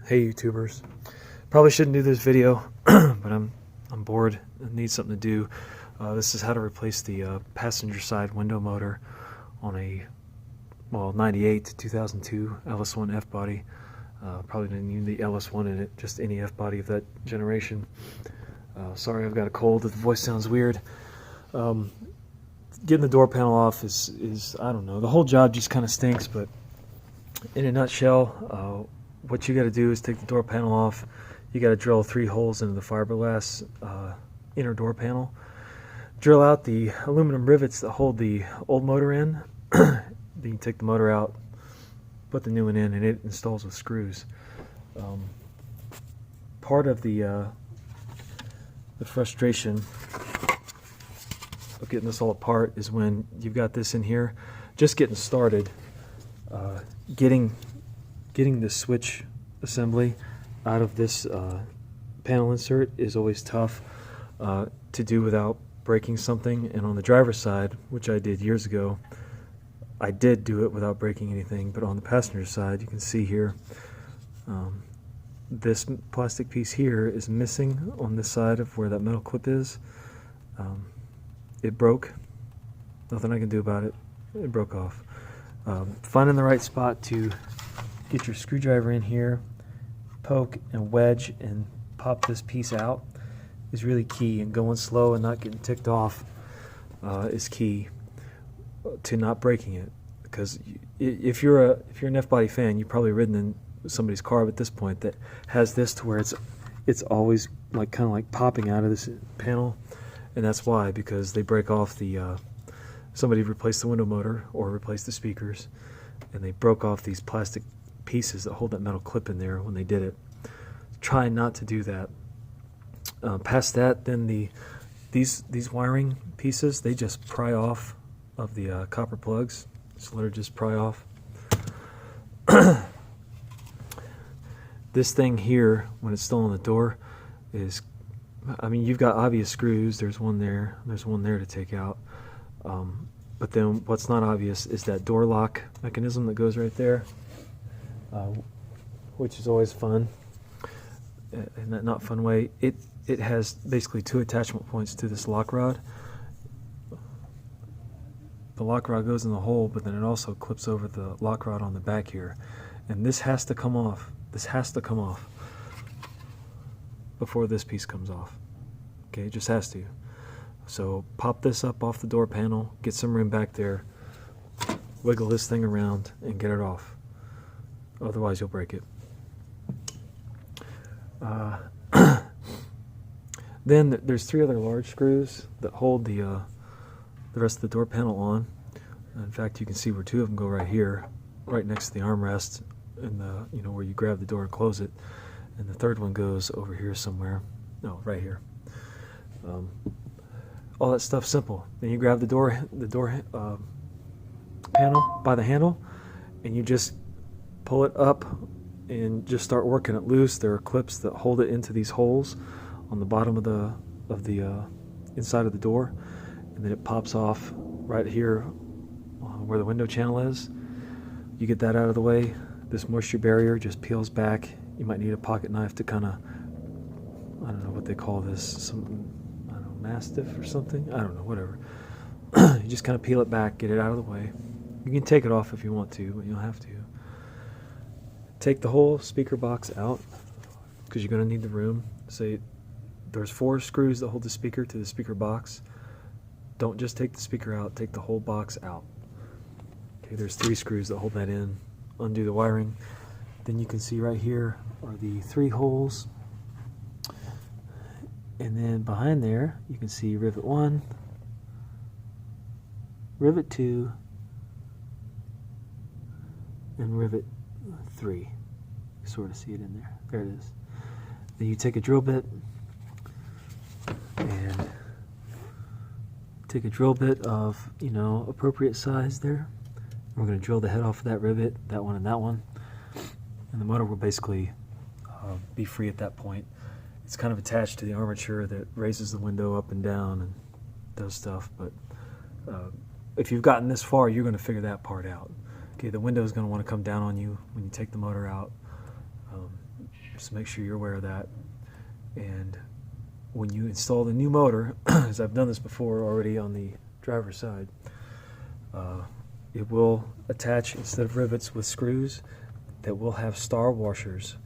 Hey YouTubers, probably shouldn't do this video, but I'm bored and need something to do. This is how to replace the passenger side window motor on a 98 to 2002 ls1 f-body. Probably didn't need the ls1 in it, just any f-body of that generation. Sorry, I've got a cold. The voice sounds weird. Getting the door panel off is I don't know. The whole job just kind of stinks, but in a nutshell, what you got to do is take the door panel off. You got to drill 3 holes into the fiberglass inner door panel. Drill out the aluminum rivets that hold the old motor in. Then you take the motor out, put the new one in, and it installs with screws. Part of the frustration of getting this all apart is when you've got this in here, just getting started, getting the switch assembly out of this panel insert is always tough to do without breaking something. And on the driver's side, which I did years ago, I did do it without breaking anything. But on the passenger side, you can see here, this plastic piece here is missing on this side of where that metal clip is. It broke. Nothing I can do about it. It broke off. Finding the right spot to get your screwdriver in here, poke and wedge and pop this piece out is really key, and going slow and not getting ticked off is key to not breaking it. Because if you're an F-body fan, you've probably ridden in somebody's car at this point that has this to where it's always like kind of like popping out of this panel, and that's why, because they break off the somebody replaced the window motor or replaced the speakers, and they broke off these plastic pieces that hold that metal clip in there when they did it. Try not to do that. Past that, then these wiring pieces, they just pry off of the copper plugs. Just let her just pry off. This thing here, when it's still on the door, is, I mean, you've got obvious screws. There's one there. There's one there to take out. But then what's not obvious is that door lock mechanism that goes right there, which is always fun. In that not fun way, it has basically 2 attachment points to this lock rod. The lock rod goes in the hole, but then it also clips over the lock rod on the back here, and this has to come off. This has to come off before this piece comes off. Okay, it just has to. So pop this up off the door panel, get some room back there, wiggle this thing around and get it off. Otherwise you'll break it. Then there's 3 other large screws that hold the rest of the door panel on. In fact, you can see where 2 of them go right here, right next to the armrest, and where you grab the door and close it. And the 3rd one goes over here somewhere. No, right here. All that stuff's simple. Then you grab the door panel by the handle, and you just pull it up and just start working it loose. There are clips that hold it into these holes on the bottom of the inside of the door, and then it pops off right here where the window channel is. You get that out of the way. This moisture barrier just peels back. You might need a pocket knife to kind of, I don't know what they call this, some, I don't know, mastiff or something, I don't know, whatever. You just kind of peel it back, get it out of the way. You can take it off if you want to, but you don't have to. Take the whole speaker box out, because you're going to need the room. Say there's 4 screws that hold the speaker to the speaker box. Don't just take the speaker out, take the whole box out. Okay, there's 3 screws that hold that in. Undo the wiring. Then you can see right here are the 3 holes. And then behind there, you can see rivet 1, rivet 2, and rivet 3. You sort of see it in there. There it is. Then you take a drill bit and take a drill bit of, appropriate size there. We're going to drill the head off of that rivet, that one and that one. And the motor will basically be free at that point. It's kind of attached to the armature that raises the window up and down and does stuff. But if you've gotten this far, you're going to figure that part out. Okay, the window is going to want to come down on you when you take the motor out. Just make sure you're aware of that. And when you install the new motor, as I've done this before already on the driver's side, it will attach, instead of rivets, with screws that will have star washers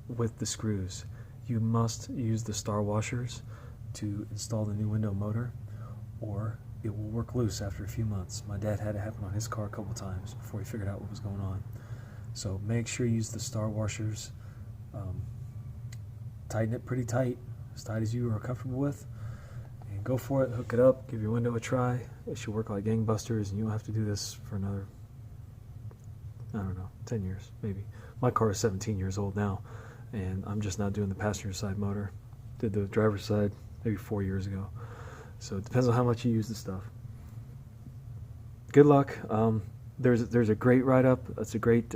with the screws. You must use the star washers to install the new window motor, or it will work loose after a few months. My dad had it happen on his car a couple times before he figured out what was going on. So make sure you use the star washers. Tighten it pretty tight as you are comfortable with, and go for it. Hook it up, give your window a try. It should work like gangbusters, and you won't have to do this for another, I don't know, 10 years maybe. My car is 17 years old now, and I'm just now doing the passenger side motor. Did the driver's side maybe 4 years ago. So it depends on how much you use the stuff. Good luck. There's a great write-up. That's a great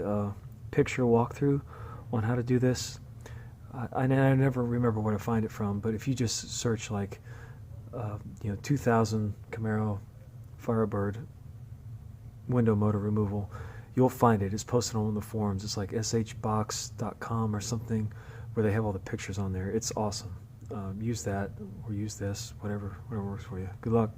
picture walkthrough on how to do this. I never remember where to find it from, but if you just search like 2000 Camaro Firebird window motor removal, you'll find it. It's posted on the forums. It's like shbox.com or something, where they have all the pictures on there. It's awesome. Use that or use this, whatever works for you. Good luck.